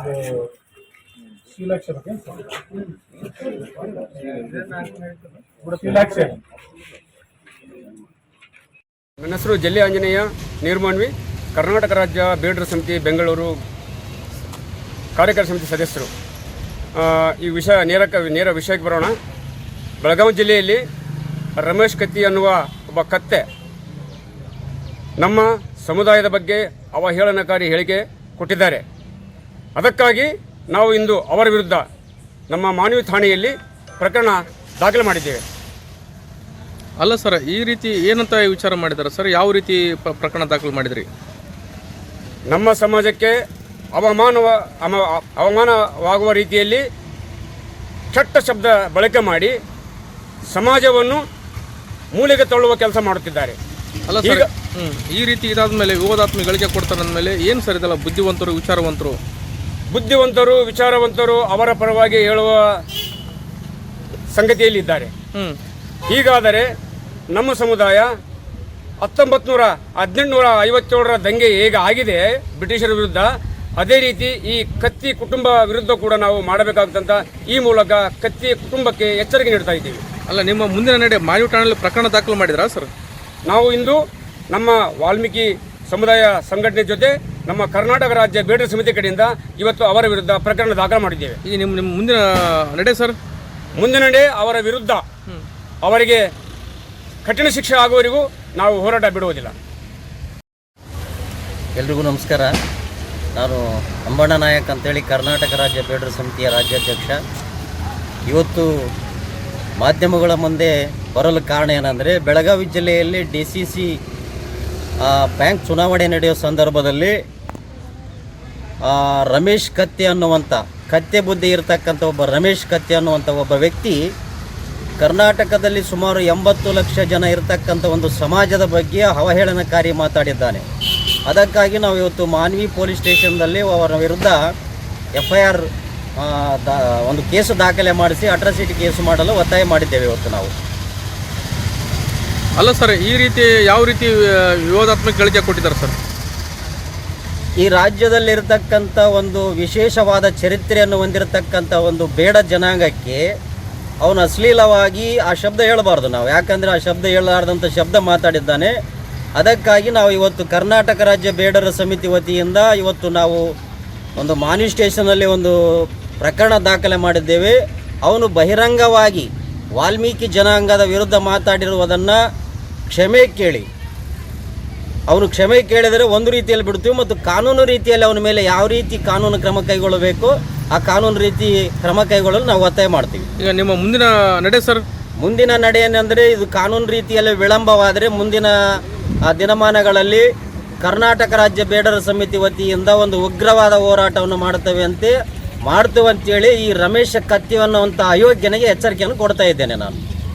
ಒಂದು ಶ್ರೀಲಾಕ್ಷ ಬಗ್ಗೆ ಶ್ರೀಲಾಕ್ಷ. ನನ್ನ ಹೆಸರು ಜಲ್ಲಿ ಆಂಜನೇಯ ನೀರ್ಮಾನ್ವಿ, ಕರ್ನಾಟಕ ರಾಜ್ಯ ಬೇಡರ ಸಮಿತಿ ಬೆಂಗಳೂರು ಕಾರ್ಯಕಾರಿ ಸಮಿತಿ ಸದಸ್ಯರು. ಈ ವಿಷಯ ನೇರ ವಿಷಯಕ್ಕೆ ಬರೋಣ. ಬೆಳಗಾವಿ ಜಿಲ್ಲೆಯಲ್ಲಿ ರಮೇಶ್ ಕತ್ತಿ ಅನ್ನುವ ಒಬ್ಬ ಕತ್ತೆ ನಮ್ಮ ಸಮುದಾಯದ ಬಗ್ಗೆ ಅವಹೇಳನಕಾರಿ ಹೇಳಿಕೆ ಕೊಟ್ಟಿದ್ದಾರೆ. ಅದಕ್ಕಾಗಿ ನಾವು ಇಂದು ಅವರ ವಿರುದ್ಧ ನಮ್ಮ ಮಾನವಿ ಠಾಣೆಯಲ್ಲಿ ಪ್ರಕರಣ ದಾಖಲೆ ಮಾಡಿದ್ದೇವೆ. ಅಲ್ಲ ಸರ್, ಈ ರೀತಿ ಏನಂತ ವಿಚಾರ ಮಾಡಿದ್ದಾರೆ ಸರ್? ಯಾವ ರೀತಿ ಪ್ರಕರಣ ದಾಖಲು ಮಾಡಿದ್ರಿ? ನಮ್ಮ ಸಮಾಜಕ್ಕೆ ಅವಮಾನವಾಗುವ ರೀತಿಯಲ್ಲಿ ಕೆಟ್ಟ ಶಬ್ದ ಬಳಕೆ ಮಾಡಿ ಸಮಾಜವನ್ನು ಮೂಲೆಗೆ ತಳ್ಳುವ ಕೆಲಸ ಮಾಡುತ್ತಿದ್ದಾರೆ. ಅಲ್ಲ ಸರ್, ಈ ರೀತಿ ಇದಾದ ಮೇಲೆ ವಿವಾದಾತ್ಮಕ ಗಳಿಕೆ ಕೊಡ್ತಾರೆ ಅಂದಮೇಲೆ ಏನು ಸರ್ ಇದೆಲ್ಲ? ಬುದ್ಧಿವಂತರು ವಿಚಾರವಂತರು ಅವರ ಪರವಾಗಿ ಹೇಳುವ ಸಂಗತಿಯಲ್ಲಿದ್ದಾರೆ. ಹೀಗಾದರೆ ನಮ್ಮ ಸಮುದಾಯ 1857ರ ದಂಗೆ ಹೇಗೆ ಆಗಿದೆ ಬ್ರಿಟಿಷರ ವಿರುದ್ಧ, ಅದೇ ರೀತಿ ಈ ಕತ್ತಿ ಕುಟುಂಬ ವಿರುದ್ಧ ಕೂಡ ನಾವು ಮಾಡಬೇಕಾದಂತ ಈ ಮೂಲಕ ಕತ್ತಿ ಕುಟುಂಬಕ್ಕೆ ಎಚ್ಚರಿಕೆ ನೀಡ್ತಾ ಇದ್ದೀವಿ. ಅಲ್ಲ, ನಿಮ್ಮ ಮುಂದಿನ ನಡೆ ಮಾನವಿ ಠಾಣೆಯಲ್ಲಿ ಪ್ರಕರಣ ದಾಖಲು ಮಾಡಿದ್ರಾ ಸರ್? ನಾವು ಇಂದು ನಮ್ಮ ವಾಲ್ಮೀಕಿ ಸಮುದಾಯ ಸಂಘಟನೆ ಜೊತೆ ನಮ್ಮ ಕರ್ನಾಟಕ ರಾಜ್ಯ ಬೇಡರ ಸಮಿತಿ ಕಡೆಯಿಂದ ಇವತ್ತು ಅವರ ವಿರುದ್ಧ ಪ್ರಕರಣ ದಾಖಲು ಮಾಡಿದ್ದೇವೆ. ಈಗ ನಿಮ್ಮ ಮುಂದಿನ ನಡೆ ಸರ್? ಮುಂದಿನ ನಡೆ ಅವರ ವಿರುದ್ಧ ಅವರಿಗೆ ಕಠಿಣ ಶಿಕ್ಷೆ ಆಗುವವರೆಗೂ ನಾವು ಹೋರಾಟ ಬಿಡುವುದಿಲ್ಲ. ಎಲ್ರಿಗೂ ನಮಸ್ಕಾರ. ನಾನು ಅಂಬಣ್ಣ ನಾಯಕ್ ಅಂತೇಳಿ ಕರ್ನಾಟಕ ರಾಜ್ಯ ಬೇಡರ ಸಮಿತಿಯ ರಾಜ್ಯಾಧ್ಯಕ್ಷ. ಇವತ್ತು ಮಾಧ್ಯಮಗಳ ಮುಂದೆ ಬರಲು ಕಾರಣ ಏನಂದರೆ, ಬೆಳಗಾವಿ ಜಿಲ್ಲೆಯಲ್ಲಿ DCC ಬ್ಯಾಂಕ್ ಚುನಾವಣೆ ನಡೆಯೋ ಸಂದರ್ಭದಲ್ಲಿ ರಮೇಶ್ ಕತ್ತಿ ಅನ್ನುವಂಥ ಕತ್ತೆ ಬುದ್ಧಿ ಇರತಕ್ಕಂಥ ಒಬ್ಬ ರಮೇಶ್ ಕತ್ತಿ ಅನ್ನುವಂಥ ಒಬ್ಬ ವ್ಯಕ್ತಿ ಕರ್ನಾಟಕದಲ್ಲಿ ಸುಮಾರು 80 ಲಕ್ಷ ಜನ ಇರತಕ್ಕಂಥ ಒಂದು ಸಮಾಜದ ಬಗ್ಗೆ ಅವಹೇಳನಕಾರಿ ಮಾತಾಡಿದ್ದಾನೆ. ಅದಕ್ಕಾಗಿ ನಾವು ಇವತ್ತು ಮಾನ್ವಿ ಪೊಲೀಸ್ ಸ್ಟೇಷನ್ದಲ್ಲಿ ಅವರ ವಿರುದ್ಧ FIR ಒಂದು ಕೇಸು ದಾಖಲೆ ಮಾಡಿಸಿ ಅಟ್ರಾಸಿಟಿ ಕೇಸು ಮಾಡಲು ಒತ್ತಾಯ ಮಾಡಿದ್ದೇವೆ ಇವತ್ತು ನಾವು. ಅಲ್ಲ ಸರ್, ಈ ರೀತಿ ಯಾವ ರೀತಿ ವಿವಾದಾತ್ಮಕ ಗಳಿಕೆ ಕೊಟ್ಟಿದ್ದಾರೆ ಸರ್? ಈ ರಾಜ್ಯದಲ್ಲಿರ್ತಕ್ಕಂಥ ಒಂದು ವಿಶೇಷವಾದ ಚರಿತ್ರೆಯನ್ನು ಹೊಂದಿರತಕ್ಕಂಥ ಒಂದು ಬೇಡ ಜನಾಂಗಕ್ಕೆ ಅವನು ಅಶ್ಲೀಲವಾಗಿ ಆ ಶಬ್ದ ಹೇಳಬಾರ್ದು ನಾವು, ಯಾಕಂದರೆ ಆ ಶಬ್ದ ಹೇಳಲಾರ್ದಂಥ ಶಬ್ದ ಮಾತಾಡಿದ್ದಾನೆ. ಅದಕ್ಕಾಗಿ ನಾವು ಇವತ್ತು ಕರ್ನಾಟಕ ರಾಜ್ಯ ಬೇಡರ ಸಮಿತಿ ವತಿಯಿಂದ ಇವತ್ತು ನಾವು ಒಂದು ಮಾನ್ವಿ ಸ್ಟೇಷನಲ್ಲಿ ಒಂದು ಪ್ರಕರಣ ದಾಖಲೆ ಮಾಡಿದ್ದೇವೆ. ಅವನು ಬಹಿರಂಗವಾಗಿ ವಾಲ್ಮೀಕಿ ಜನಾಂಗದ ವಿರುದ್ಧ ಮಾತಾಡಿರುವುದನ್ನು ಅವನು ಕ್ಷಮೆ ಕೇಳಿದರೆ ಒಂದು ರೀತಿಯಲ್ಲಿ ಬಿಡ್ತೀವಿ, ಮತ್ತು ಕಾನೂನು ರೀತಿಯಲ್ಲಿ ಅವನ ಮೇಲೆ ಯಾವ ರೀತಿ ಕಾನೂನು ಕ್ರಮ ಕೈಗೊಳ್ಳಬೇಕು ಆ ಕಾನೂನು ರೀತಿ ಕ್ರಮ ಕೈಗೊಳ್ಳಲು ನಾವು ಒತ್ತಾಯ ಮಾಡ್ತೀವಿ. ಈಗ ನಿಮ್ಮ ಮುಂದಿನ ನಡೆ ಸರ್? ಮುಂದಿನ ನಡೆ ಏನಂದರೆ, ಇದು ಕಾನೂನು ರೀತಿಯಲ್ಲಿ ವಿಳಂಬವಾದರೆ ಮುಂದಿನ ದಿನಮಾನಗಳಲ್ಲಿ ಕರ್ನಾಟಕ ರಾಜ್ಯ ಬೇಡರ ಸಮಿತಿ ವತಿಯಿಂದ ಒಂದು ಉಗ್ರವಾದ ಹೋರಾಟವನ್ನು ಮಾಡ್ತೇವೆ ಅಂತೇಳಿ ಈ ರಮೇಶ ಕತ್ತಿ ಅನ್ನುವಂಥ ಅಯೋಗ್ಯನಿಗೆ ಎಚ್ಚರಿಕೆಯನ್ನು ಕೊಡ್ತಾ ಇದ್ದೇನೆ ನಾನು.